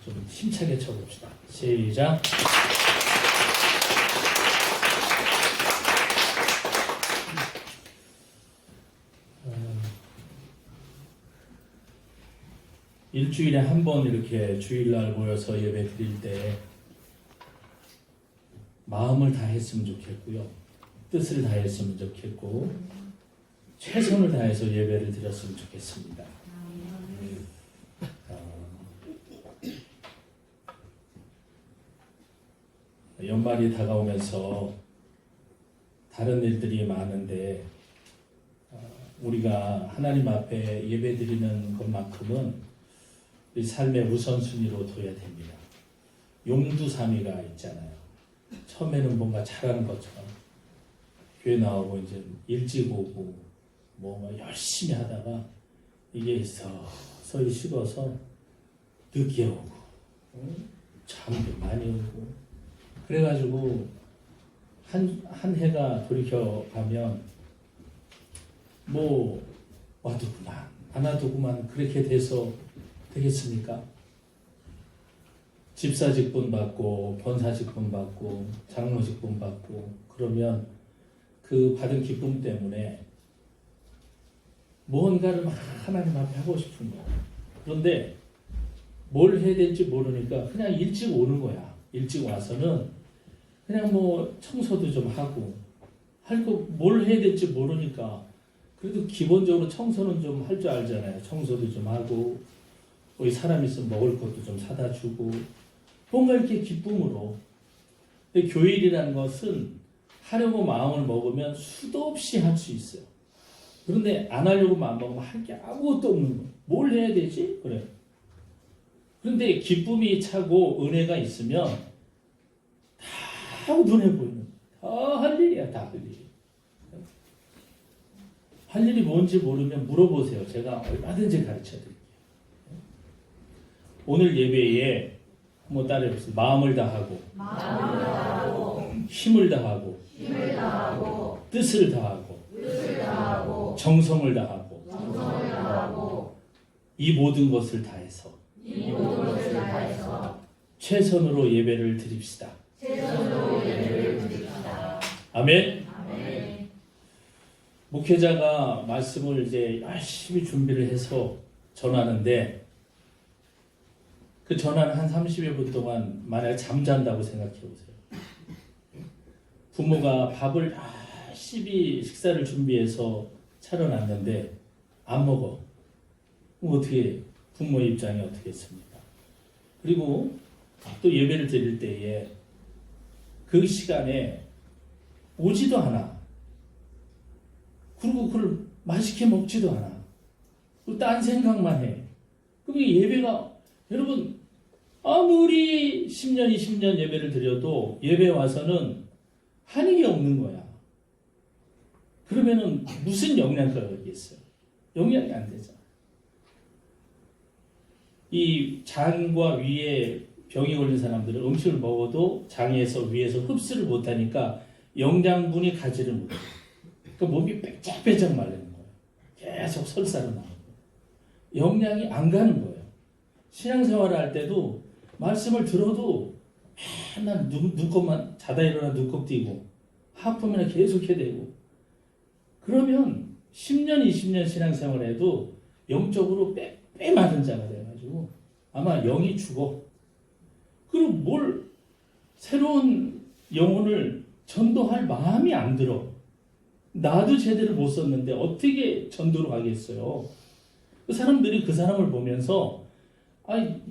좀 힘차게 쳐봅시다. 시작. 일주일에 한 번 이렇게 주일날 모여서 예배 드릴 때 마음을 다했으면 좋겠고요. 뜻을 다했으면 좋겠고 최선을 다해서 예배를 드렸으면 좋겠습니다. 연말이 다가오면서 다른 일들이 많은데 우리가 하나님 앞에 예배 드리는 것만큼은 우리 삶의 우선순위로 둬야 됩니다. 용두사미가 있잖아요. 처음에는 뭔가 잘하는 것처럼 교회 나오고 이제 일찍 오고 뭐 열심히 하다가 이게 서서히 식어서 늦게 오고 잠도 많이 오고 그래가지고 한 해가 돌이켜 가면 뭐 와두구만 안 와두구만 그렇게 돼서 되겠습니까? 집사 직분 받고 권사 직분 받고 장로 직분 받고 그러면 그 받은 기쁨 때문에 무언가를 막 하나님 앞에 하고 싶은 거야. 그런데 뭘 해야 될지 모르니까 그냥 일찍 오는 거야. 일찍 와서는 그냥 뭐 청소도 좀 하고 할 거 뭘 해야 될지 모르니까 그래도 기본적으로 청소는 좀 할 줄 알잖아요. 청소도 좀 하고 뭐 사람 있으면 먹을 것도 좀 사다 주고 뭔가 이렇게 기쁨으로. 근데 교일이라는 것은 하려고 마음을 먹으면 수도 없이 할 수 있어요. 그런데 안 하려고 마음 먹으면 할 게 아무것도 없는 거예요. 뭘 해야 되지? 그래. 그런데 기쁨이 차고 은혜가 있으면 다 눈에 보이는 다 할 일이야. 다 할 일. 할 일이 뭔지 모르면 물어보세요. 제가 얼마든지 가르쳐 드릴게요. 오늘 예배에 한번 따라해보세요. 마음을 다하고 힘을 다하고 뜻을 다하고 정성을 다하고 이 모든 것을 다해서 최선으로 예배를 드립시다. 아멘. 목회자가 말씀을 이제 열심히 준비를 해서 전하는데 그 전하는 한 30여 분 동안 만약에 잠잔다고 생각해 보세요. 부모가 밥을 열심히 식사를 준비해서 차려놨는데 안 먹어. 그럼 어떻게 부모의 입장이 어떻겠습니까? 그리고 또 예배를 드릴 때에 그 시간에 오지도 않아. 그리고 그걸 맛있게 먹지도 않아. 그리고 딴 생각만 해. 그럼 예배가 여러분 아무리 10년 20년 예배를 드려도 예배 와서는 한이 없는 거야. 그러면은 무슨 영양가가 있겠어요? 영양이 안 되잖아. 이 장과 위에 병이 걸린 사람들은 음식을 먹어도 장에서 위에서 흡수를 못하니까 영양분이 가지를 못해. 그러니까 몸이 빼짝빼짝 말리는 거예요. 계속 설사로 나오고 영양이 안 가는 거예요. 신앙생활을 할 때도 말씀을 들어도 맨날 눈곱만 자다 일어나 눈곱 띄고 하품이나 계속 해대고 그러면 10년 20년 신앙생활을 해도 영적으로 빼 마른 자가 돼가지고 아마 영이 죽어. 그리고 뭘 새로운 영혼을 전도할 마음이 안 들어. 나도 제대로 못 썼는데 어떻게 전도로 가겠어요? 그 사람들이 그 사람을 보면서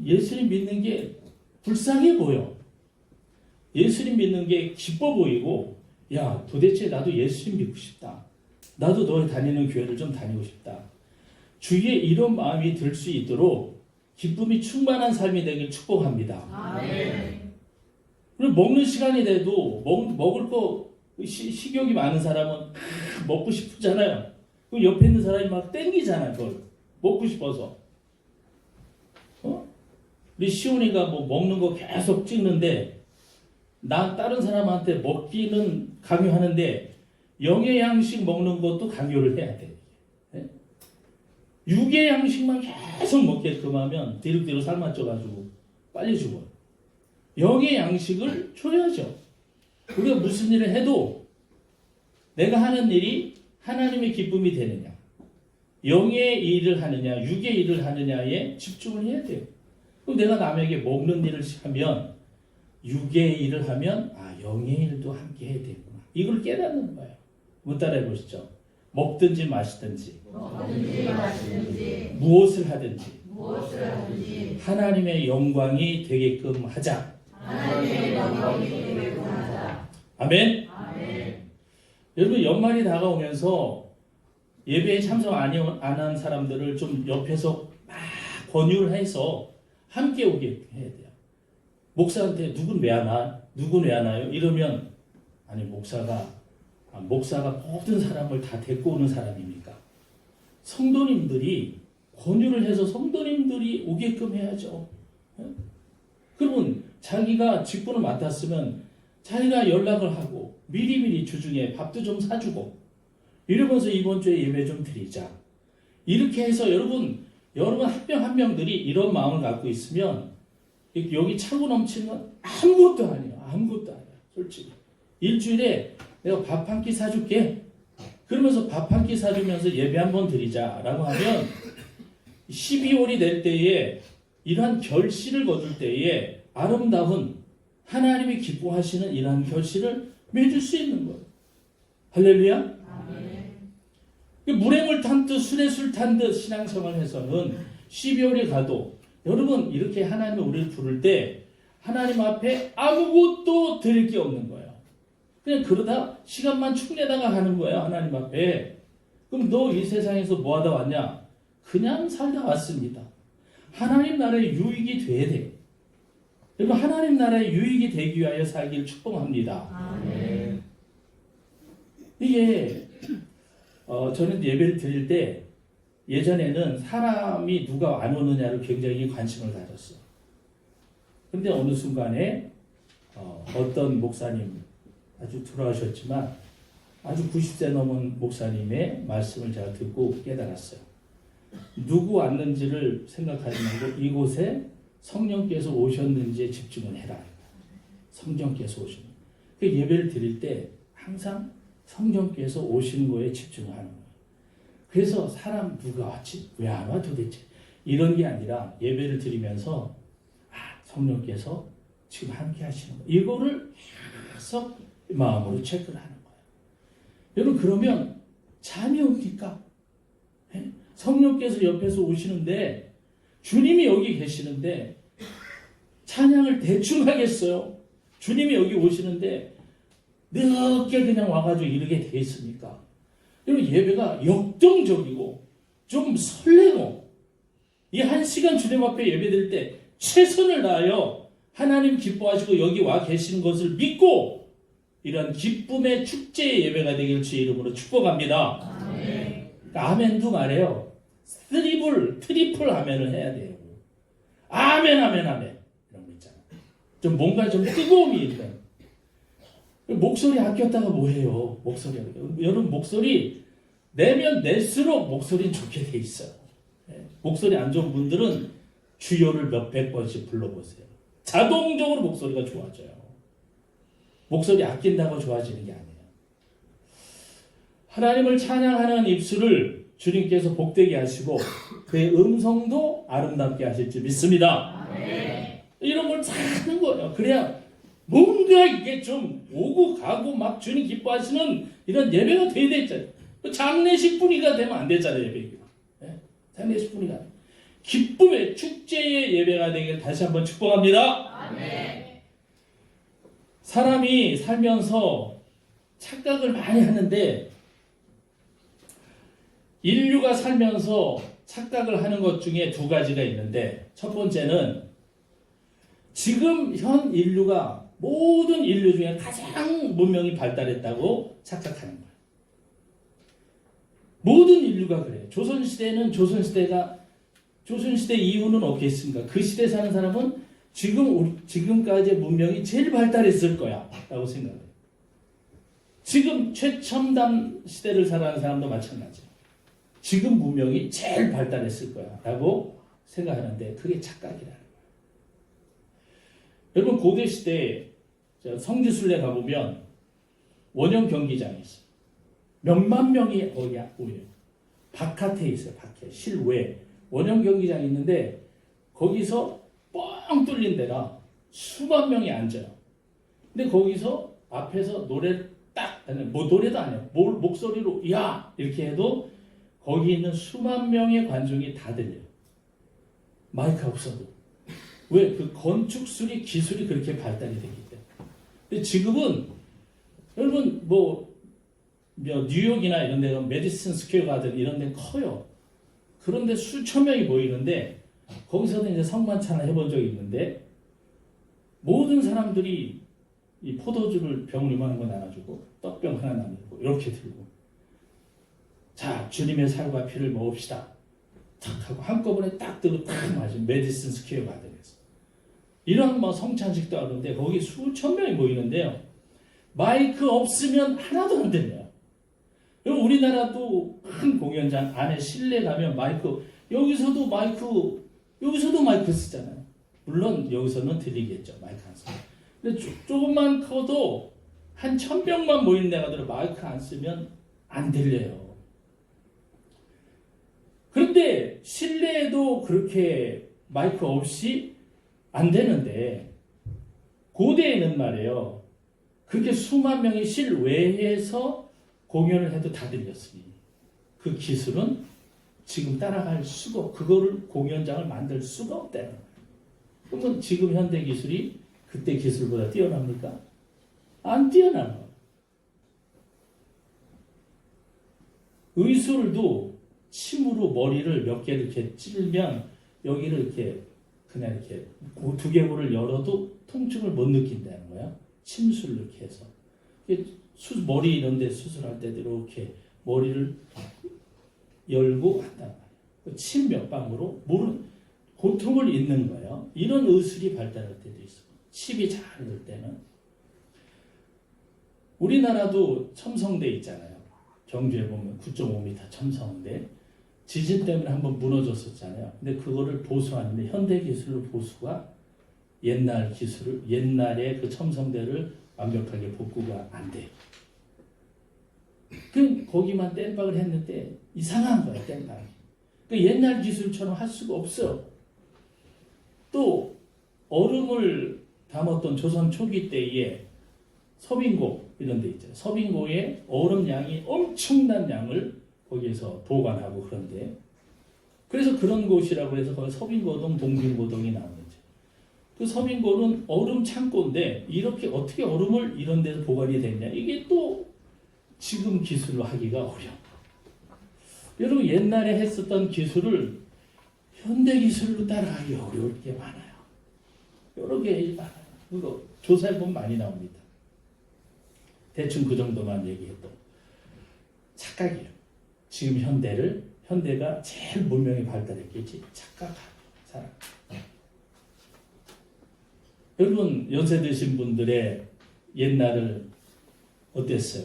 예수님 믿는 게 불쌍해 보여. 예수님 믿는 게 기뻐 보이고 야 도대체 나도 예수님 믿고 싶다. 나도 너희 다니는 교회를 좀 다니고 싶다. 주위에 이런 마음이 들 수 있도록 기쁨이 충만한 삶이 되길 축복합니다. 아멘. 그리고 먹는 시간이 돼도 먹을 거 식욕이 많은 사람은 먹고 싶잖아요. 그 옆에 있는 사람이 막 땡기잖아요. 그걸 먹고 싶어서. 우리 시온이가 뭐 먹는 거 계속 찍는데 나 다른 사람한테 먹기는 강요하는데 영의 양식 먹는 것도 강요를 해야 돼. 육의 양식만 계속 먹게끔 하면 뒤룩뒤룩 삶아쪄가지고 빨리 죽어. 영의 양식을 줘야죠. 우리가 무슨 일을 해도 내가 하는 일이 하나님의 기쁨이 되느냐, 영의 일을 하느냐, 육의 일을 하느냐에 집중을 해야 돼요. 그럼 내가 남에게 먹는 일을 하면, 육의 일을 하면, 영의 일도 함께 해야 되구나. 이걸 깨닫는 거예요. 못 따라해 보시죠. 먹든지 마시든지, 무엇을 하든지, 하나님의 영광이 되게끔 하자. 아멘? 여러분, 연말이 다가오면서 예배에 참석 안 한 사람들을 좀 옆에서 막 권유를 해서 함께 오게 해야 돼요. 목사한테 누군 왜 안 와? 누군 왜 안 와요? 이러면 아니 목사가 모든 사람을 다 데리고 오는 사람입니까? 성도님들이 권유를 해서 성도님들이 오게끔 해야죠. 그러면 자기가 직분을 맡았으면 자기가 연락을 하고 미리미리 주중에 밥도 좀 사주고 이러면서 이번 주에 예배 좀 드리자. 이렇게 해서 여러분 한 명 한 명들이 이런 마음을 갖고 있으면 여기 차고 넘치는 건 아무것도 아니에요. 아무것도 아니야. 솔직히. 일주일에 내가 밥 한 끼 사줄게. 그러면서 밥 한 끼 사주면서 예배 한번 드리자라고 하면 12월이 될 때에 이러한 결실을 거둘 때에 아름다운 하나님이 기뻐하시는 이러한 결실을 맺을 수 있는 거예요. 할렐루야. 물에 물 탄 듯 술에 술 탄 듯 신앙생활 해서는 12월에 가도 여러분 이렇게 하나님이 우리를 부를 때 하나님 앞에 아무것도 드릴 게 없는 거예요. 그냥 그러다 시간만 축내다가 하는 거예요. 하나님 앞에. 그럼 너 이 세상에서 뭐 하다 왔냐? 그냥 살다 왔습니다. 하나님 나라의 유익이 돼야 돼요. 여러분 하나님 나라의 유익이 되기 위하여 살기를 축복합니다. 아멘. 이게 저는 예배를 드릴 때 예전에는 사람이 누가 안 오느냐를 굉장히 관심을 가졌어요. 그런데 어느 순간에 어떤 목사님 아주 돌아가셨지만 아주 90세 넘은 목사님의 말씀을 제가 듣고 깨달았어요. 누구 왔는지를 생각하지 말고 이곳에 성령께서 오셨는지에 집중을 해라. 성령께서 오시는. 그 예배를 드릴 때 항상 성령께서 오시는 거에 집중을 하는 거예요. 그래서 사람 누가 왔지? 왜 안 와 도대체? 이런 게 아니라 예배를 드리면서 성령께서 지금 함께 하시는 거예요. 이거를 계속 마음으로 체크를 하는 거예요. 여러분 그러면 잠이 옵니까? 성령께서 옆에서 오시는데 주님이 여기 계시는데 찬양을 대충 하겠어요? 주님이 여기 오시는데 늦게 그냥 와가지고 이러게 돼 있습니까? 여러분 예배가 역동적이고 좀 설레고 이 1시간 주님 앞에 예배드릴 때 최선을 다하여 하나님 기뻐하시고 여기 와 계시는 것을 믿고 이런 기쁨의 축제의 예배가 되길 주의 이름으로 축복합니다. 아멘. 아멘도 말해요. 트리플 아멘을 해야 돼요. 아멘 아멘 아멘 이런 거 있잖아요. 좀 뭔가 좀 뜨거움이 있다. 목소리 아꼈다가 뭐해요? 여러분 목소리 내면 낼수록 목소리는 좋게 돼 있어요. 목소리 안 좋은 분들은 주여를 몇백 번씩 불러보세요. 자동적으로 목소리가 좋아져요. 목소리 아낀다고 좋아지는 게 아니에요. 하나님을 찬양하는 입술을 주님께서 복되게 하시고 그의 음성도 아름답게 하실 줄 믿습니다. 이런 걸 잘 하는 거예요. 그래야 뭔가 이게 좀 오고 가고 막 주님 기뻐하시는 이런 예배가 돼야 되잖아요. 장례식 분위기가 되면 안 되잖아요. 예배가. 장례식 분위기가. 기쁨의 축제의 예배가 되길 다시 한번 축복합니다. 아멘. 사람이 살면서 착각을 많이 하는데 인류가 살면서 착각을 하는 것 중에 두 가지가 있는데 첫 번째는 지금 현 인류가 모든 인류 중에 가장 문명이 발달했다고 착각하는 거예요. 모든 인류가 그래요. 조선시대는 조선시대 이후는 없겠습니까? 그 시대 사는 사람은 지금까지의 문명이 제일 발달했을 거야 라고 생각해요. 지금 최첨단 시대를 살아가는 사람도 마찬가지예요. 지금 문명이 제일 발달했을 거야 라고 생각하는데 그게 착각이라는 거예요. 여러분 고대 시대에 성지순례 가보면 원형 경기장이 있어요. 몇만 명이 거기야 오해요. 바깥에 있어요. 밖에 실외 원형 경기장이 있는데 거기서 뻥 뚫린 데라 수만 명이 앉아요. 근데 거기서 앞에서 노래를 딱 뭐 노래도 아니에요. 목소리로 야 이렇게 해도 거기 있는 수만 명의 관중이 다 들려요. 마이크가 없어도. 왜? 그 건축술이 기술이 그렇게 발달이 되기 때문에. 근데 지금은 여러분 뭐 뉴욕이나 이런 데는 메디슨 스퀘어 가든 이런 데 커요. 그런데 수천 명이 모이는데 거기서도 이제 성만찬을 해본 적이 있는데 모든 사람들이 이 포도주를 병 이만한 거 나눠주고 떡병 하나 나누고 이렇게 들고 자 주님의 살과 피를 먹읍시다 탁 하고 한꺼번에 딱 들고 딱 마시면 메디슨 스퀘어 가든에서 이런 뭐 성찬식도 하는데 거기 수천 명이 모이는데요. 마이크 없으면 하나도 안 들려요. 우리나라도 큰 공연장 안에 실내 가면 마이크 여기서도 마이크 쓰잖아요. 물론 여기서는 들리겠죠. 마이크 안 쓰면. 근데 조금만 커도 한 1000명만 모이는 데 가도 마이크 안 쓰면 안 들려요. 그런데 실내에도 그렇게 마이크 없이 안 되는데 고대에는 말이에요. 그렇게 수만 명이 실외에서 공연을 해도 다 들렸으니 그 기술은 지금 따라갈 수가 그거를 공연장을 만들 수가 없다는 거예요. 그러면 지금 현대 기술이 그때 기술보다 뛰어납니까? 안 뛰어나요. 의술도 침으로 머리를 몇 개 이렇게 찔면 여기를 이렇게 그냥 이렇게 두개골을 열어도 통증을 못 느낀다는 거야. 침술 이렇게 해서. 머리 이런 데 수술할 때도 이렇게 머리를 열고 한단 말이에요. 침 몇 방으로 고통을 잊는 거예요. 이런 의술이 발달할 때도 있어요. 침이 잘 들 때는. 우리나라도 첨성대 있잖아요. 경주에 보면 9.5m 첨성대. 지진 때문에 한번 무너졌었잖아요. 근데 그거를 보수하는데 현대 기술로 보수가 옛날 기술을 옛날에 그 첨성대를 완벽하게 복구가 안 돼요. 그 거기만 땜박을 했는데 이상한 거예요. 땜박이. 그 옛날 기술처럼 할 수가 없어. 또 얼음을 담았던 조선 초기 때에 서빙고 이런 데 있잖아요. 서빙고에 얼음 양이 엄청난 양을 거기에서 보관하고 그런데 그래서 그런 곳이라고 해서 거기 서빙고동, 동빙고동이 나오는 거죠. 그 서빙고는 얼음 창고인데 이렇게 어떻게 얼음을 이런 데서 보관이 됐냐. 이게 또 지금 기술로 하기가 어려워. 여러분 옛날에 했었던 기술을 현대 기술로 따라하기 어려울 게 많아요. 여러 개 많아요. 그거 조사해보면 많이 나옵니다. 대충 그 정도만 얘기해도 착각이에요. 지금 현대가 제일 문명이 발달했겠지. 착각하고 사람. 여러분 연세 드신 분들의 옛날을 어땠어요?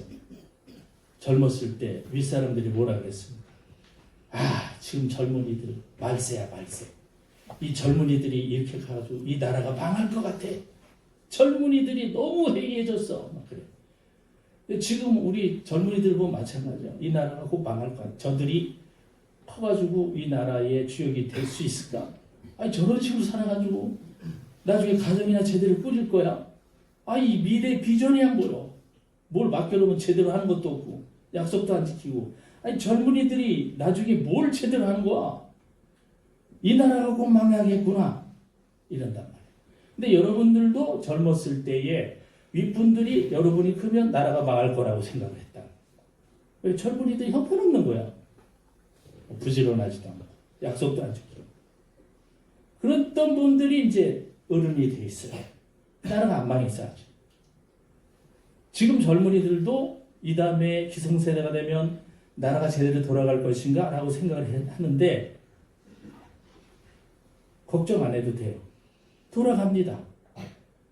젊었을 때 윗사람들이 뭐라 그랬습니까? 아 지금 젊은이들 말세야 말세. 이 젊은이들이 이렇게 가가지고 이 나라가 망할 것 같아. 젊은이들이 너무 해이해졌어. 막 그래. 지금 우리 젊은이들 보면 마찬가지야. 이 나라가 곧 망할 것 같아. 저들이 커가지고 이 나라의 주역이 될 수 있을까? 아니 저런 식으로 살아가지고 나중에 가정이나 제대로 꾸릴 거야? 아이 미래 비전이 안 보여. 뭘 맡겨놓으면 제대로 하는 것도 없고 약속도 안 지키고 아니 젊은이들이 나중에 뭘 제대로 하는 거야? 이 나라가 곧 망하겠구나 이런단 말이에요. 근데 여러분들도 젊었을 때에 윗분들이 여러분이 크면 나라가 망할 거라고 생각을 했다. 왜 젊은이들이 형편없는 거야. 부지런하지도 않고 약속도 안 지키고 그랬던 분들이 이제 어른이 돼 있어요. 나라가 안 망했어야지. 지금 젊은이들도 이 다음에 기성세대가 되면 나라가 제대로 돌아갈 것인가 라고 생각을 하는데 걱정 안 해도 돼요. 돌아갑니다.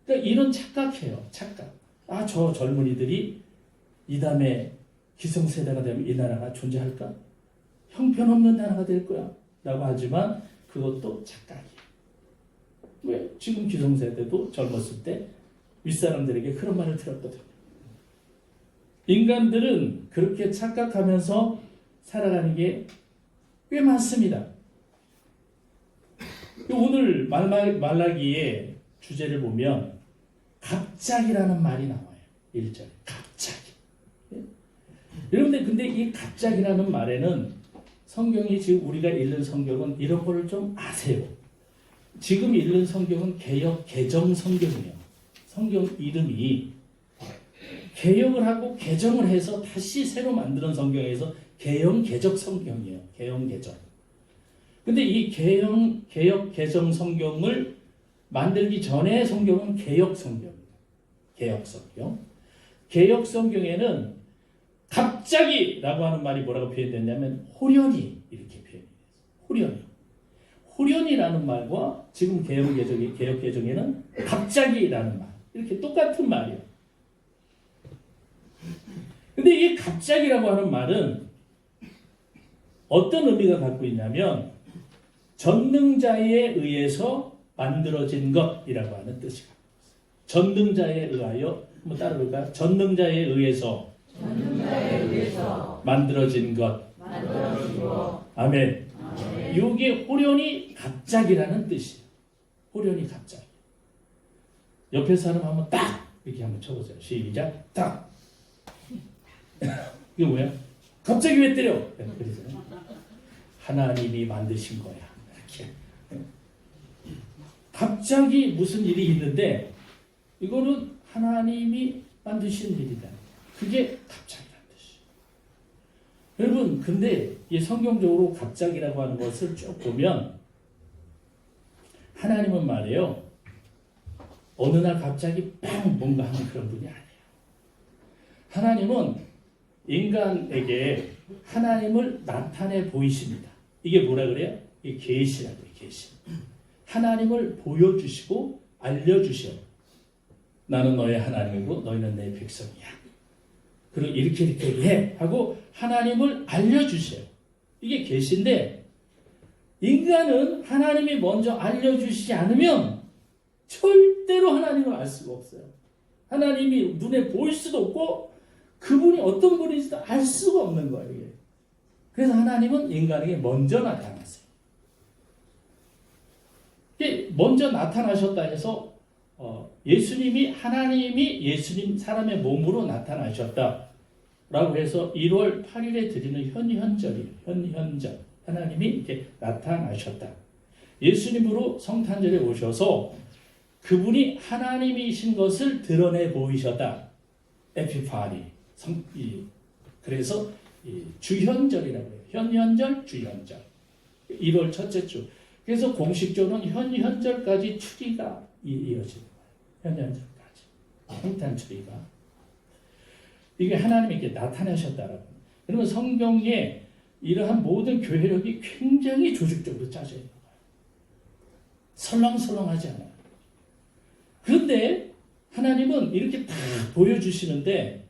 그러니까 이런 착각해요. 착각. 아, 저 젊은이들이 이 다음에 기성세대가 되면 이 나라가 존재할까? 형편없는 나라가 될 거야. 라고 하지만 그것도 착각이에요. 왜? 지금 기성세대도 젊었을 때 윗사람들에게 그런 말을 들었거든요. 인간들은 그렇게 착각하면서 살아가는 게 꽤 많습니다. 오늘 말라기의 주제를 보면 갑자기라는 말이 나와요. 1절에 갑자기. 여러분들 근데 이 갑자기라는 말에는 성경이 지금 우리가 읽는 성경은 이런 거를 좀 아세요. 지금 읽는 성경은 개역 개정 성경이에요. 성경 이름이 개역을 하고 개정을 해서 다시 새로 만드는 성경에서 개역 개정 성경이에요. 개역 개정. 근데 이 개역 개정 성경을 만들기 전에 성경은 개역 성경입니다. 개역 성경. 개역 성경에는 갑자기라고 하는 말이 뭐라고 표현됐냐면 호련히 이렇게 표현이 됐어요. 호련히. 호련이라는 말과 지금 개역 개정에는 갑자기라는 말 이렇게 똑같은 말이에요. 근데 이 갑자기라고 하는 말은 어떤 의미가 갖고 있냐면 전능자에 의해서 만들어진 것이라고 하는 뜻이 갖고 있어요. 전능자에 의하여 한번 따라 볼까요? 전능자에 의해서 만들어진 것. 아멘. 이게 호련히 갑자기라는 뜻이에요. 호련히 갑자기. 옆에 사람 한번 딱 이렇게 한번 쳐보세요. 시작. 딱. 이게 뭐야? 갑자기 왜 때려? 그러잖아요. 하나님이 만드신 거야. 이렇게. 갑자기 무슨 일이 있는데 이거는 하나님이 만드신 일이다. 그게 갑자기라는 뜻이에요. 여러분, 근데 이 성경적으로 갑자기라고 하는 것을 쭉 보면 하나님은 말이에요. 어느 날 갑자기 빵 뭔가 하는 그런 분이 아니에요. 하나님은 인간에게 하나님을 나타내 보이십니다. 이게 뭐라 그래요? 이게 계시라고 해요. 계시. 하나님을 보여주시고 알려주셔. 나는 너의 하나님이고 너희는 내 백성이야. 그리고 이렇게 해 하고 하나님을 알려주셔요. 이게 계시인데 인간은 하나님이 먼저 알려주시지 않으면 절대로 하나님을 알 수가 없어요. 하나님이 눈에 보일 수도 없고 그분이 어떤 분인지도 알 수가 없는 거예요. 이게. 그래서 하나님은 인간에게 먼저 나타났어요. 먼저 나타나셨다 해서 하나님이 예수님 사람의 몸으로 나타나셨다라고 해서 1월 8일에 드리는 현현절이에요. 현현절. 하나님이 이렇게 나타나셨다. 예수님으로 성탄절에 오셔서 그분이 하나님이신 것을 드러내 보이셨다. 에피파니. 그래서 주현절이라고 해요. 현현절, 주현절. 1월 첫째 주. 그래서 공식적으로는 현현절까지 추리가 이어지는 거예요. 현현절까지. 성탄 추리가. 이게 하나님에게 나타나셨다라고. 그러면 성경에 이러한 모든 교회력이 굉장히 조직적으로 짜져 있는 거예요. 설렁설렁하지 않아요. 그런데 하나님은 이렇게 다 보여주시는데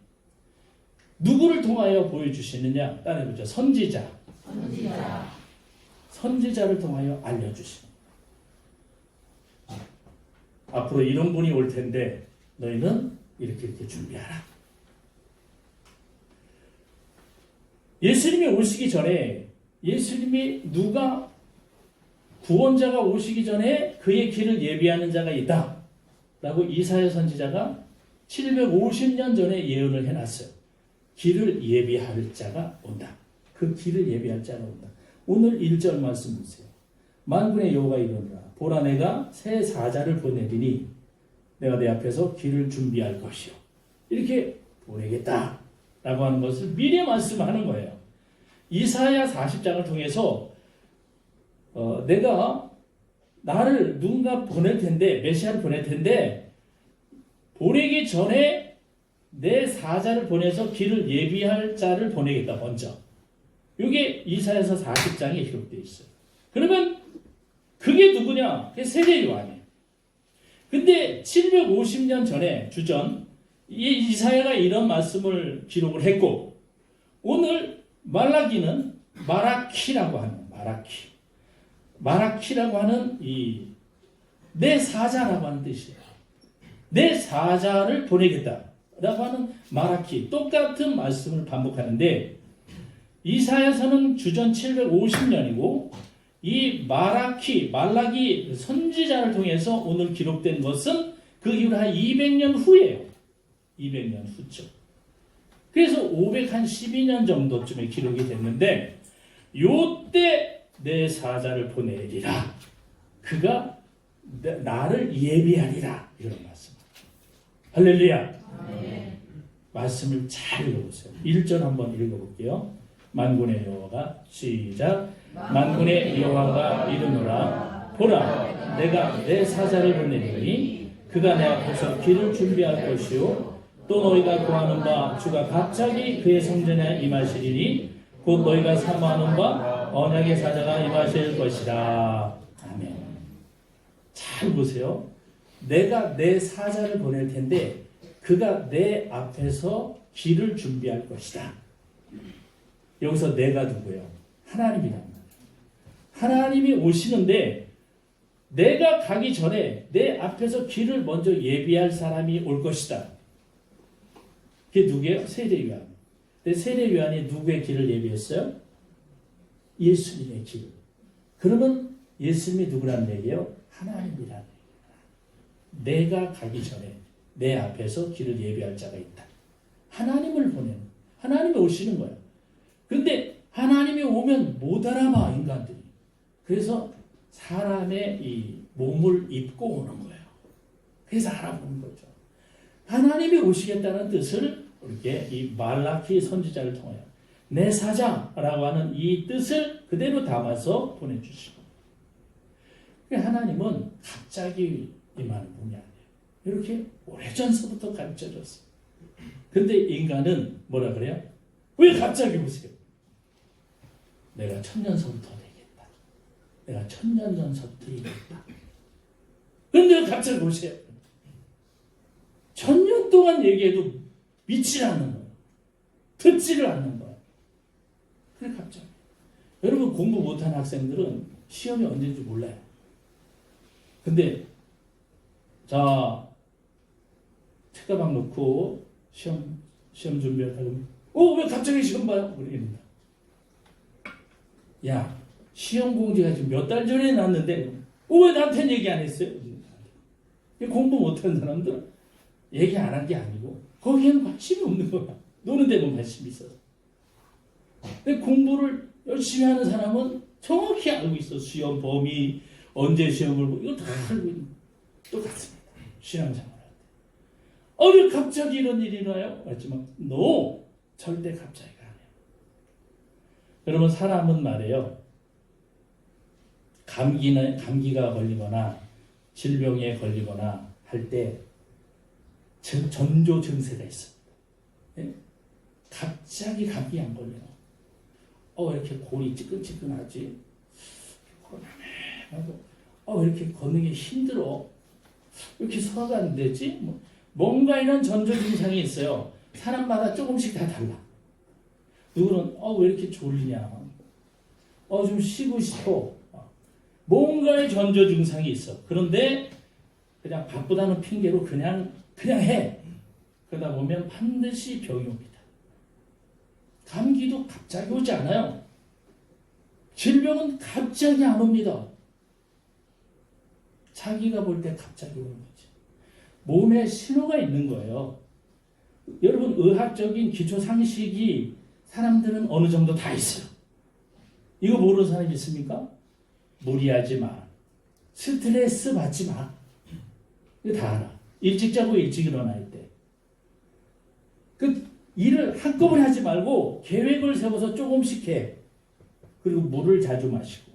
누구를 통하여 보여주시느냐? 따라해보죠. 선지자를 통하여 알려주시는 거예요. 앞으로 이런 분이 올 텐데 너희는 이렇게 준비하라. 예수님이 오시기 전에 예수님이 누가 구원자가 오시기 전에 그의 길을 예비하는 자가 있다. 라고 이사야 선지자가 750년 전에 예언을 해놨어요. 길을 예비할 자가 온다. 그 길을 예비할 자가 온다. 오늘 1절 말씀 보세요. 만군의 여호와가 이르노라. 보라 내가 새 사자를 보내리니 내가 내 앞에서 길을 준비할 것이요. 이렇게 보내겠다. 라고 하는 것을 미리 말씀하는 거예요. 이사야 40장을 통해서 내가 나를 누군가 보낼 텐데 메시아를 보낼 텐데 보내기 전에 내 사자를 보내서 길을 예비할 자를 보내겠다. 먼저. 이게 이사야서 40장에 기록되어 있어요. 그러면 그게 누구냐? 그게 세례 요한이에요. 근데 750년 전에 주전 이 이사야가 이런 말씀을 기록을 했고 오늘 말라기는 마라키라고 하는 이 내 사자라고 하는 뜻이에요. 내 사자를 보내겠다 라고 하는 마라키, 똑같은 말씀을 반복하는데 이사야서는 주전 750년이고 이 말라기 선지자를 통해서 오늘 기록된 것은 그 이후로 한 200년 후예요. 200년 후죠. 그래서 512년 정도쯤에 기록이 됐는데 요때 내 사자를 보내리라. 그가 나를 예비하리라. 이런 말씀. 할렐루야. 네. 말씀을 잘 읽어보세요. 1절 한번 읽어볼게요. 만군의 여호와가 시작. 만군의 여호와가 이르노라. 보라, 내가 내 사자를 보내리니 그가 내 앞에서 길을 준비할 것이요 또 너희가 구하는 바 주가 갑자기 그의 성전에 임하시리니 곧 너희가 사모하는 바 언약의 사자가 임하실 것이라. 아멘. 잘 보세요. 내가 내 사자를 보낼 텐데 그가 내 앞에서 길을 준비할 것이다. 여기서 내가 누구예요? 하나님이란 말이에요. 하나님이 오시는데 내가 가기 전에 내 앞에서 길을 먼저 예비할 사람이 올 것이다. 그게 누구예요? 세례요한. 세례요한이 누구의 길을 예비했어요? 예수님의 길. 그러면 예수님이 누구란 얘기예요? 하나님이란 얘기예요. 내가 가기 전에 내 앞에서 길을 예비할 자가 있다. 하나님을 보내는, 하나님이 오시는 거예요. 그런데 하나님이 오면 못 알아봐, 인간들이. 그래서 사람의 이 몸을 입고 오는 거예요. 그래서 알아보는 거죠. 하나님이 오시겠다는 뜻을 이렇게 이 말라키 선지자를 통하여 내 사자라고 하는 이 뜻을 그대로 담아서 보내주시고, 하나님은 갑자기 임하는 분이 아니에요. 이렇게 오래전서부터 가르쳐줬어요. 근데 인간은 뭐라 그래요? 왜 갑자기 오세요? 내가 천년서부터 되겠다. 내가 천년 전서부터 이겠다. 근데 왜 갑자기 오세요? 1000년 동안 얘기해도 믿지 않는 거예요. 듣지를 않는 거예요. 그래 갑자기. 여러분 공부 못하는 학생들은 시험이 언제인지 몰라요. 근데 자 책가방 놓고 시험 준비하려면 왜 갑자기 시험 봐요? 그러겠습니다. 야 시험 공지가 지금 몇 달 전에 났는데 왜 나한테는 얘기 안 했어요? 공부 못하는 사람들은 얘기 안 한 게 아니고 거기에는 관심이 없는 거야. 노는 데만 관심이 있어서. 근데 공부를 열심히 하는 사람은 정확히 알고 있어. 시험 범위, 언제 시험을 보고 이거 다 알고 있는 똑같습니다. 신앙생활 할 때. 왜 갑자기 이런 일이 일어나요? 맞지만 no, 절대 갑자기가 아니에요. 여러분 사람은 말이에요. 감기가 걸리거나 질병에 걸리거나 할 때 전조 증세가 있습니다. 네? 갑자기 감기 안 걸려요. 왜 이렇게 골이 찌끈찌끈하지? 왜 이렇게 걷는 게 힘들어? 왜 이렇게 소화가 안 되지? 뭔가 이런 전조 증상이 있어요. 사람마다 조금씩 다 달라. 누구는 왜 이렇게 졸리냐? 좀 쉬고 싶어. 뭔가의 전조 증상이 있어. 그런데 그냥 바쁘다는 핑계로 그냥 해. 그러다 보면 반드시 병이 옵니다. 감기도 갑자기 오지 않아요. 질병은 갑자기 안 옵니다. 자기가 볼 때 갑자기 오는 거지. 몸에 신호가 있는 거예요. 여러분 의학적인 기초 상식이 사람들은 어느 정도 다 있어요. 이거 모르는 사람이 있습니까? 무리하지 마. 스트레스 받지 마. 이거 다 알아. 일찍 자고 일찍 일어날 때. 그 일을 한꺼번에 하지 말고 계획을 세워서 조금씩 해. 그리고 물을 자주 마시고.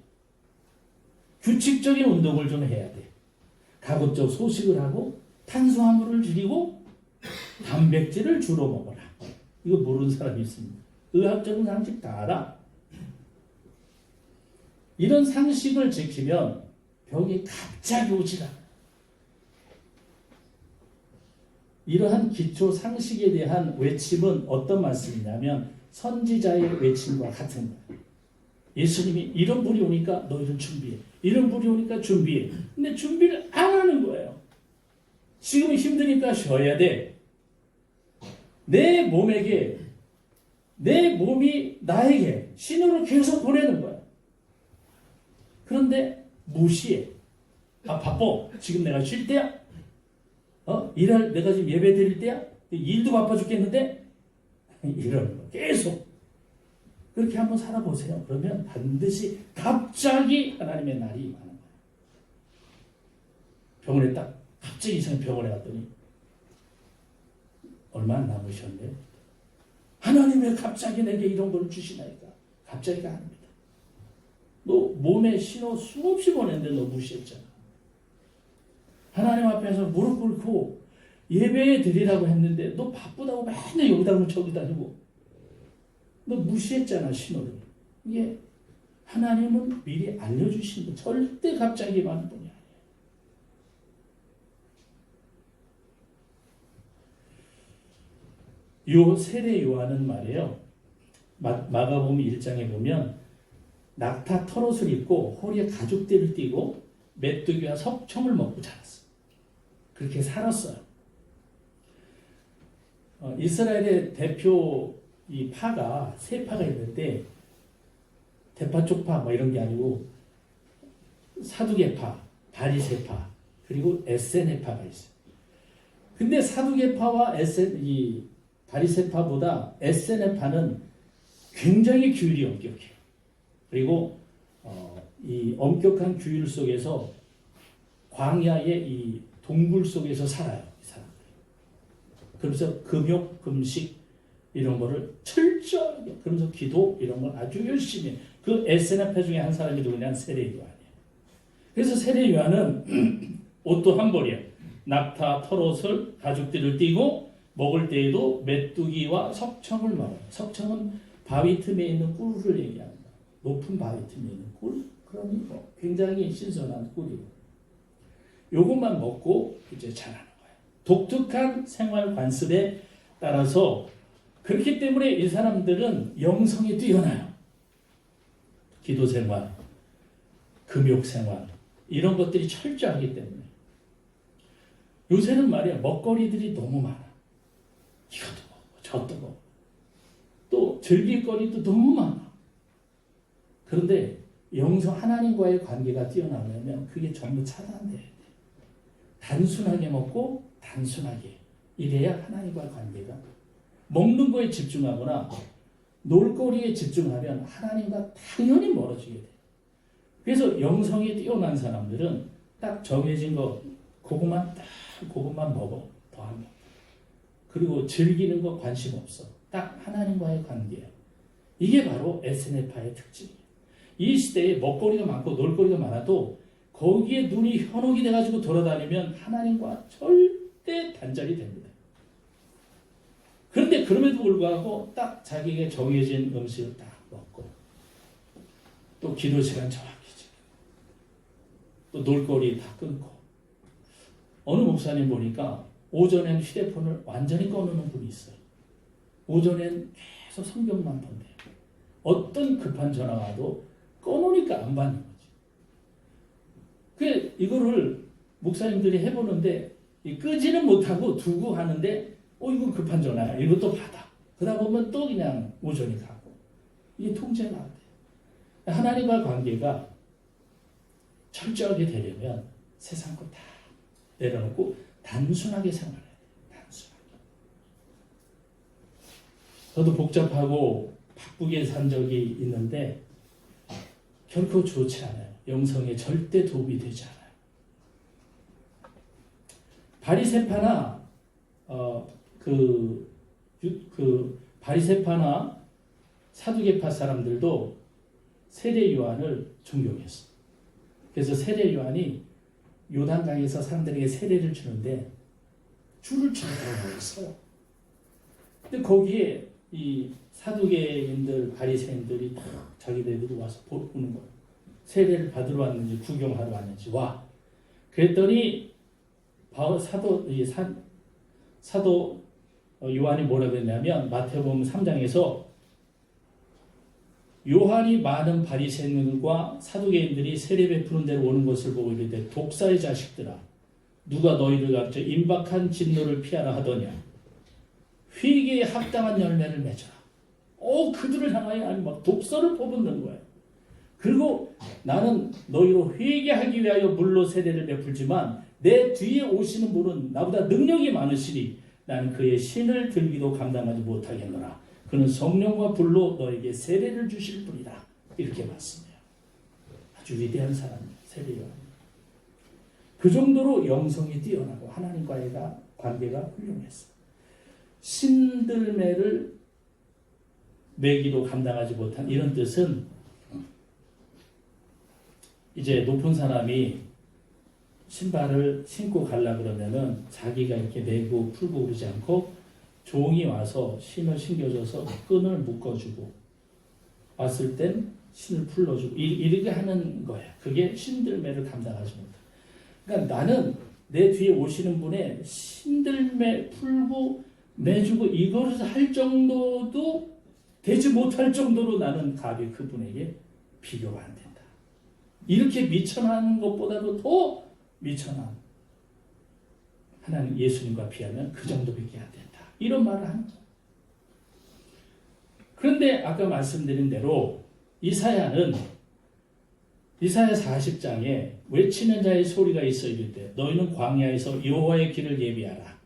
규칙적인 운동을 좀 해야 돼. 가급적 소식을 하고 탄수화물을 줄이고 단백질을 주로 먹어라. 이거 모르는 사람이 있습니다. 의학적인 상식 다 알아. 이런 상식을 지키면 병이 갑자기 오지 않아요. 이러한 기초 상식에 대한 외침은 어떤 말씀이냐면 선지자의 외침과 같은 거예요. 예수님이 이런 분이 오니까 너희는 준비해. 이런 분이 오니까 준비해. 근데 준비를 안 하는 거예요. 지금 힘드니까 쉬어야 돼. 내 몸에게, 내 몸이 나에게 신호를 계속 보내는 거야. 그런데 무시해. 아, 바빠. 지금 내가 쉴 때야? 내가 지금 예배 드릴 때야? 일도 바빠 죽겠는데? 이러는 거. 계속. 그렇게 한번 살아보세요. 그러면 반드시 갑자기 하나님의 날이 임하는 거예요. 병원에 딱 갑자기 이상히 병원에 갔더니 얼마 안 남으셨네. 하나님 왜 갑자기 내게 이런 걸 주시나이까? 갑자기가 아닙니다. 너 몸에 신호 수없이 보냈는데 너 무시했잖아. 하나님 앞에서 무릎 꿇고 예배 드리라고 했는데 너 바쁘다고 맨날 여기다 그러면 저기 다니고 너 무시했잖아, 신호를. 이게 하나님은 미리 알려주신 거 절대 갑자기 임하는 분이 아니에요. 요 세례 요한은 말이에요. 마가복음 1장에 보면 낙타 털옷을 입고 허리에 가죽띠를 띠고 메뚜기와 석청을 먹고 자랐어요. 그렇게 살았어요. 이스라엘의 대표 이 파가 세 파가 있는데 대파 쪽파 뭐 이런 게 아니고 사두개파, 바리새파 그리고 에세네파가 있어요. 근데 사두개파와 이 바리새파보다 에세네파는 굉장히 규율이 엄격해요. 그리고 이 엄격한 규율 속에서 광야의 이 동굴 속에서 살아요. 이 사람들이. 그래서 금욕, 금식 이런 거를 철저하게, 그러면서 기도 이런 걸 아주 열심히 해요. 그 에세네파 중에 한 사람이 누구냐? 세례 요한이에요. 그래서 세례 요한은 옷도 한 벌이에요. 낙타 털옷을 가죽띠를 띠고 먹을 때에도 메뚜기와 석청을 먹어요. 석청은 바위 틈에 있는 꿀을 얘기합니다. 높은 바위 틈에 있는 꿀. 그러니 굉장히 신선한 꿀이에요. 요것만 먹고 이제 자라는 거예요. 독특한 생활 관습에 따라서 그렇기 때문에 이 사람들은 영성이 뛰어나요. 기도 생활, 금욕 생활 이런 것들이 철저하기 때문에 요새는 말이야 먹거리들이 너무 많아. 이것도 먹고 저것도 먹고 또 즐길 거리도 너무 많아. 그런데 영성 하나님과의 관계가 뛰어나려면 그게 전부 차단돼야 돼. 단순하게 먹고 단순하게 이래야 하나님과의 관계가 먹는 거에 집중하거나 놀거리에 집중하면 하나님과 당연히 멀어지게 돼. 그래서 영성이 뛰어난 사람들은 딱 정해진 거 그것만 먹어. 더 안 먹어. 그리고 즐기는 거 관심 없어. 딱 하나님과의 관계야. 이게 바로 에스네파의 특징이에요. 이 시대에 먹거리가 많고 놀거리가 많아도 거기에 눈이 현혹이 돼가지고 돌아다니면 하나님과 절대 단절이 됩니다. 그런데 그럼에도 불구하고 딱 자기에게 정해진 음식을 딱 먹고 또 기도 시간 정확히 지키고 또 놀거리 다 끊고 어느 목사님 보니까 오전엔 휴대폰을 완전히 꺼놓는 분이 있어요. 오전엔 계속 성경만 본대요. 어떤 급한 전화 와도 꺼놓으니까 안 받는 거지. 이거를 목사님들이 해보는데 끄지는 못하고 두고 하는데 이거 급한 전화야. 이것도 받아. 그러다 보면 또 그냥 오전이 가고. 이게 통제가 안 돼. 하나님과 관계가 철저하게 되려면 세상 거 다 내려놓고 단순하게 생활해야 돼. 단순하게. 저도 복잡하고 바쁘게 산 적이 있는데 결코 좋지 않아요. 영성에 절대 도움이 되지 않아요. 바리새파나 바리새파나 사두개파 사람들도 세례 요한을 존경했어. 그래서 세례 요한이 요단강에서 사람들에게 세례를 주는데 줄을 쫙 서요. 근데 거기에 이 사두개인들, 바리새인들이 다 자기들이 와서 보는 거예요. 세례를 받으러 왔는지 구경하러 왔는지 와. 그랬더니 사도 요한이 뭐라고 했냐면 마태복음 3장에서 요한이 많은 바리새인들과 사두개인들이 세례 베푸는 데로 오는 것을 보고 이르되 독사의 자식들아 누가 너희를 가르쳐 임박한 진노를 피하라 하더냐. 회개에 합당한 열매를 맺어라. 그들을 향하여 아니 막 독서를 퍼붓는 거예요. 그리고 나는 너희로 회개하기 위하여 물로 세례를 베풀지만 내 뒤에 오시는 분은 나보다 능력이 많으시니 나는 그의 신을 들기도 감당하지 못하겠노라. 그는 성령과 불로 너에게 세례를 주실 분이다. 이렇게 말씀해요. 아주 위대한 사람이에요. 세례 요한. 그 정도로 영성이 뛰어나고 하나님과의 관계가 훌륭했어요. 신들매를 매기도 감당하지 못한 이런 뜻은 이제 높은 사람이 신발을 신고 가려고 그러면은 자기가 이렇게 매고 풀고 그러지 않고 종이 와서 신을 신겨줘서 끈을 묶어주고 왔을 땐 신을 풀러주고 이렇게 하는 거예요. 그게 신들매를 감당하지 못해요. 그러니까 나는 내 뒤에 오시는 분의 신들매 풀고 매주고 이거를 할 정도도 되지 못할 정도로 나는 갑이 그분에게 비교가 안 된다. 이렇게 미천한 것보다도 더 미천한 하나님 예수님과 비하면 그 정도밖에 안 된다. 이런 말을 하는 거예요. 그런데 아까 말씀드린 대로 이사야는 이사야 40장에 외치는 자의 소리가 있어 이르되 너희는 광야에서 여호와의 길을 예비하라.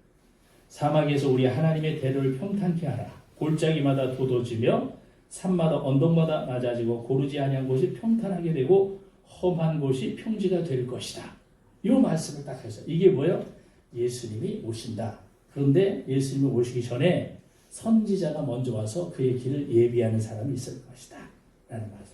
사막에서 우리 하나님의 대로를 평탄케 하라. 골짜기마다 도도지며 산마다 언덕마다 낮아지고 고르지 아니한 곳이 평탄하게 되고 험한 곳이 평지가 될 것이다. 이 말씀을 딱 해서 이게 뭐예요? 예수님이 오신다. 그런데 예수님이 오시기 전에 선지자가 먼저 와서 그의 길을 예비하는 사람이 있을 것이다. 라는 말씀.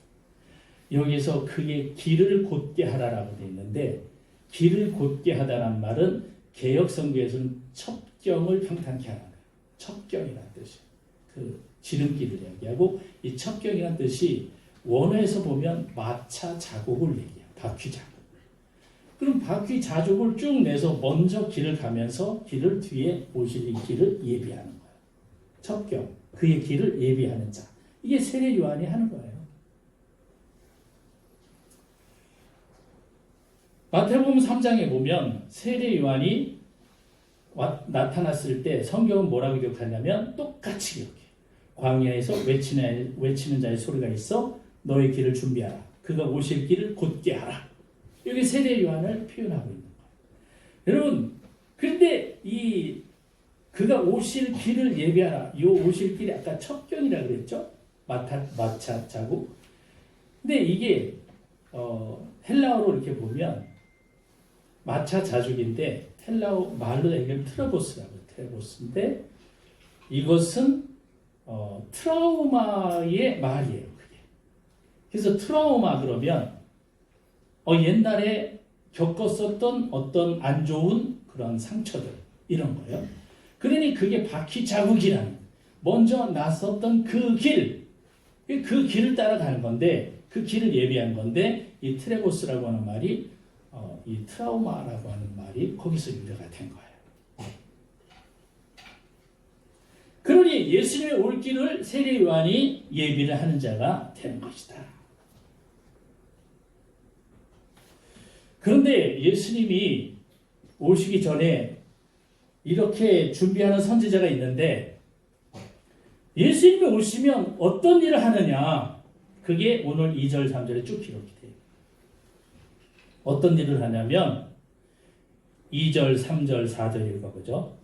여기서 그의 길을 곧게 하라라고 되어 있는데 길을 곧게 하다는 말은 개역성경에서는 첩경을 평탄케 하는 거예요. 첩경이라는 뜻이에요. 그 지름길을 이야기하고 이 첩경이라는 뜻이 원어에서 보면 마차 자국을 얘기해요. 바퀴 자국. 그럼 바퀴 자국을 쭉 내서 먼저 길을 가면서 길을 뒤에 오실 이 길을 예비하는 거예요. 첩경, 그의 길을 예비하는 자. 이게 세례 요한이 하는 거예요. 마태복음 3장에 보면 세례 요한이 나타났을 때 성경은 뭐라고 기록하냐면 똑같이 기록해요. 광야에서 외치는 자의 소리가 있어 너의 길을 준비하라. 그가 오실 길을 곧게 하라. 여기 세례 요한을 표현하고 있는 거예요. 여러분, 그런데 그가 오실 길을 예비하라. 이 오실 길이 아까 첩경이라고 그랬죠? 마차 자국. 근데 이게 헬라어로 이렇게 보면 마차 자죽인데 헬라어 말로 얘기하면 트라보스라고 해요. 트라보스인데 이것은 트라우마의 말이에요. 그게. 그래서 트라우마 그러면 옛날에 겪었었던 어떤 안 좋은 그런 상처들 이런 거예요. 그러니 그게 바퀴 자국이라는 먼저 나섰던 그 길을 따라가는 건데 그 길을 예비한 건데 이 트레보스라고 하는 말이 이 트라우마라고 하는 말이 거기서 유래가 된 거예요. 그러니 예수님의 올 길을 세례 요한이 예비를 하는 자가 되는 것이다. 그런데 예수님이 오시기 전에 이렇게 준비하는 선지자가 있는데 예수님이 오시면 어떤 일을 하느냐? 그게 오늘 2절, 3절에 쭉 기록이 돼요. 어떤 일을 하냐면 2절, 3절, 4절 읽어보죠.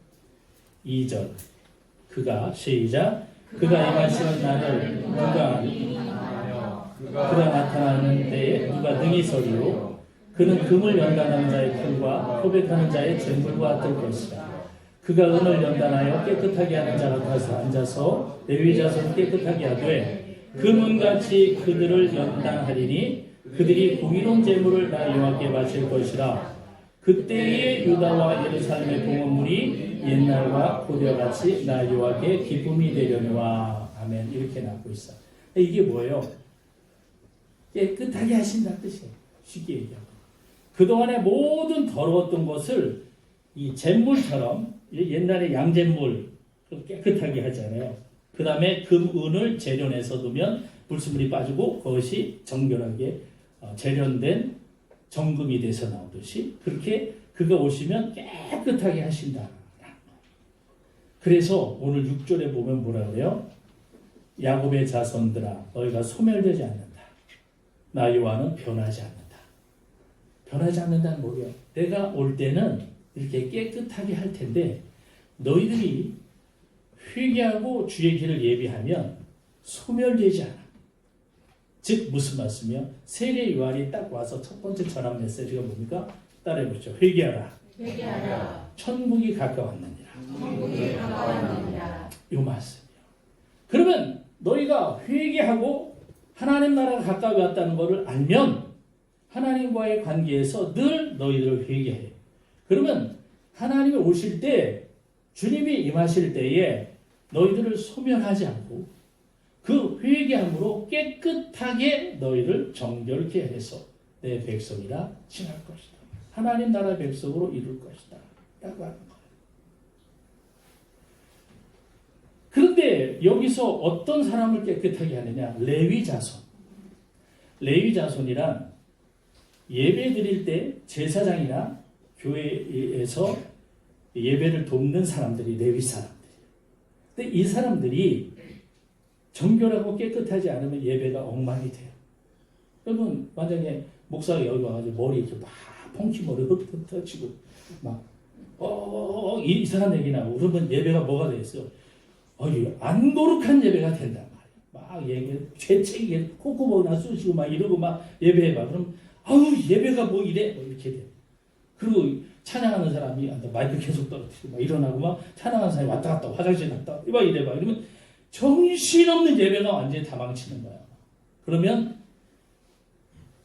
2절 그가 시작 그가 임하시는 날을 그가 나타나는 때에 누가 능히 서리요 그는 금을 연단하는 자의 풀과 표백하는 자의 쟁물과 같을 것이다. 그가 은을 연단하여 깨끗하게 하는 자 같아서 앉아서 레위 자손 깨끗하게 하되 금은같이 그들을 연단하리니 그들이 공의로운 제물을 나 여호와께 바칠 것이라. 그때의 유다와 예루살렘의 봉헌물이 옛날과 고대와 같이 나 여호와께 기쁨이 되려니와. 아멘. 이렇게 나오고 있어. 이게 뭐예요? 깨끗하게 하신다는 뜻이에요. 쉽게 얘기하고. 그동안의 모든 더러웠던 것을 이 잿물처럼 옛날에 양잿물 깨끗하게 하잖아요. 그 다음에 금, 은을 재련해서 두면 불순물이 빠지고 그것이 정결하게 재련된 정금이 돼서 나오듯이 그렇게 그가 오시면 깨끗하게 하신다. 그래서 오늘 6절에 보면 뭐라 그래요? 야곱의 자손들아 너희가 소멸되지 않는다. 나 요한은 변하지 않는다. 변하지 않는다는 뭐예요? 내가 올 때는 이렇게 깨끗하게 할 텐데 너희들이 회개하고 주의 길을 예비하면 소멸되지 않아. 즉 무슨 말씀이요? 세례 요한이 딱 와서 첫 번째 전한 메시지가 뭡니까? 따라해보죠. 회개하라. 회개하라. 천국이 가까웠느니라. 천국이 가까웠느니라. 이 말씀이요. 그러면 너희가 회개하고 하나님 나라가 가까이 왔다는 것을 알면 하나님과의 관계에서 늘 너희들을 회개해. 그러면 하나님이 오실 때 주님이 임하실 때에 너희들을 소멸하지 않고 그 회개함으로 깨끗하게 너희를 정결케 해서 내 백성이라 칭할 것이다. 하나님 나라 백성으로 이룰 것이다. 라고 하는 거예요. 그런데 여기서 어떤 사람을 깨끗하게 하느냐? 레위 자손. 레위 자손이란 예배 드릴 때 제사장이나 교회에서 예배를 돕는 사람들이 레위 사람들이에요. 근데 이 사람들이 정결하고 깨끗하지 않으면 예배가 엉망이 돼요. 여러분 만약에 목사가 여기 와가지고 머리 이렇게 막 펑키머리 흩어지고 막 이상한 얘기 나고 그러면 예배가 뭐가 되겠어요? 안 거룩한 예배가 된단 말이에요. 막 얘기 죄책이 콧구멍이나 쑤시고 막 이러고 막 예배해봐. 그럼 예배가 뭐 이래? 뭐 이렇게 돼. 그리고 찬양하는 사람이 마이크 계속 떨어뜨리고 막 일어나고 막 찬양하는 사람이 왔다 갔다 화장실 갔다 막 이래봐. 이러면 정신없는 예배가 완전히 다 망치는 거야. 그러면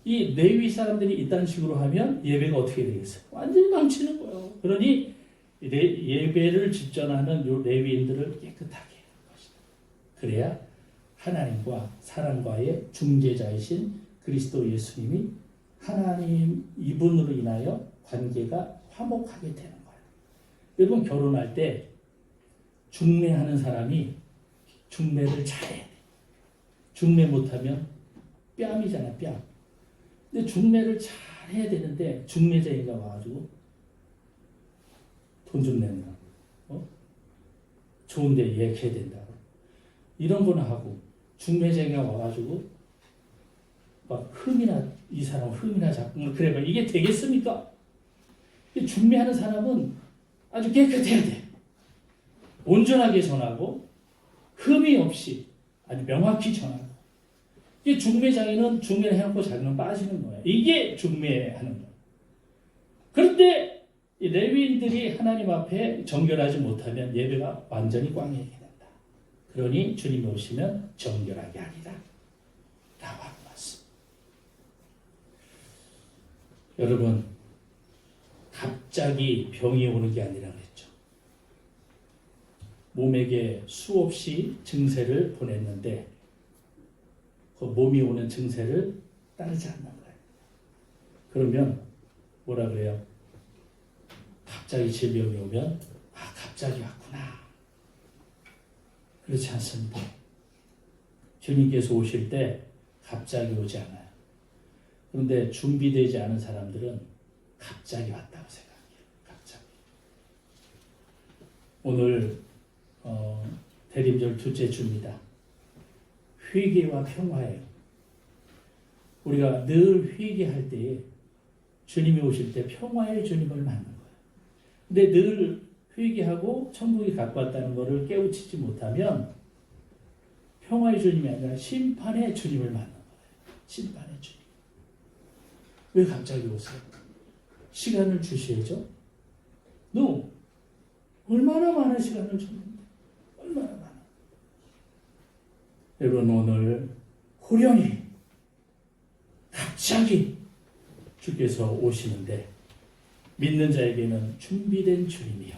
이 레위 사람들이 이딴 식으로 하면 예배가 어떻게 되겠어요? 완전히 망치는 거예요. 그러니 예배를 집전하는 요 레위인들을 깨끗하게 하는 것이다. 그래야 하나님과 사람과의 중재자이신 그리스도 예수님이 하나님 이분으로 인하여 관계가 화목하게 되는 거예요. 여러분 결혼할 때 중매하는 사람이 중매를 잘해야 돼. 중매 못하면 뺨이잖아, 뺨. 근데 중매를 잘해야 되는데 중매자인가 와가지고 돈 좀 낸다. 좋은데 예약해야 된다. 이런 거나 하고 중매자인가 와가지고 막 이 사람 흠이나 잡고 그래 봐. 이게 되겠습니까? 중매하는 사람은 아주 깨끗해야 돼. 온전하게 전하고 흠이 없이 아주 명확히 전하고. 이 중매장에는 중매를 해놓고 자기는 빠지는 거예요. 이게 중매하는 거예요. 그런데 이 레위인들이 하나님 앞에 정결하지 못하면 예배가 완전히 꽝이게 된다. 그러니 주님이 오시면 정결하게 하리라. 라고 하는 말씀. 여러분 갑자기 병이 오는 게 아니라 그랬죠. 몸에게 수없이 증세를 보냈는데 그 몸이 오는 증세를 따르지 않는 거예요. 그러면 뭐라 그래요? 갑자기 질병이 오면 갑자기 왔구나. 그렇지 않습니다. 주님께서 오실 때 갑자기 오지 않아요. 그런데 준비되지 않은 사람들은 갑자기 왔다고 생각해요. 갑자기. 오늘 대림절 둘째 주입니다. 회개와 평화예요. 우리가 늘 회개할 때에 주님이 오실 때 평화의 주님을 만난 거예요. 근데 늘 회개하고 천국이 가까웠다는 것을 깨우치지 못하면 평화의 주님이 아니라 심판의 주님을 만난 거예요. 심판의 주님. 왜 갑자기 오세요? 시간을 주셔야죠. 너 얼마나 많은 시간을 줬는데 얼마나 많아. 여러분 오늘 호련히 갑자기 주께서 오시는데 믿는 자에게는 준비된 주님이요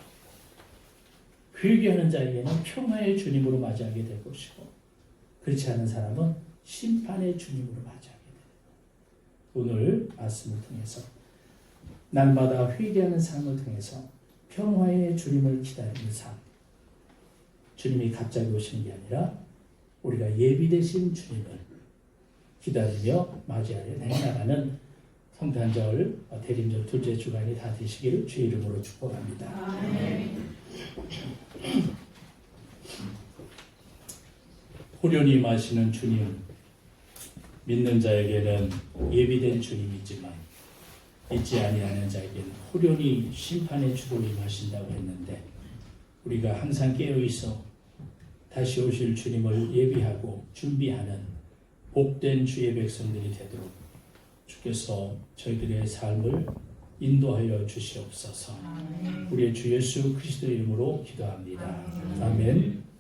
회개하는 자에게는 평화의 주님으로 맞이하게 될 것이고 그렇지 않은 사람은 심판의 주님으로 맞이하게 됩니다. 오늘 말씀을 통해서 날마다 회개하는 삶을 통해서 평화의 주님을 기다리는 삶 주님이 갑자기 오시는 게 아니라 우리가 예비되신 주님을 기다리며 맞이하려 내나가는 성탄절 대림절 둘째 주간이 다 되시기를 주의 이름으로 축복합니다. 호련히 임하시는 주님, 믿는 자에게는 예비된 주님이지만 믿지 아니하는 자에게는 호련히 심판의 주로 임하신다고 했는데, 우리가 항상 깨어있어 다시 오실 주님을 예비하고 준비하는 복된 주의 백성들이 되도록 주께서 저희들의 삶을 인도하여 주시옵소서. 우리의 주 예수 그리스도 이름으로 기도합니다. 아멘.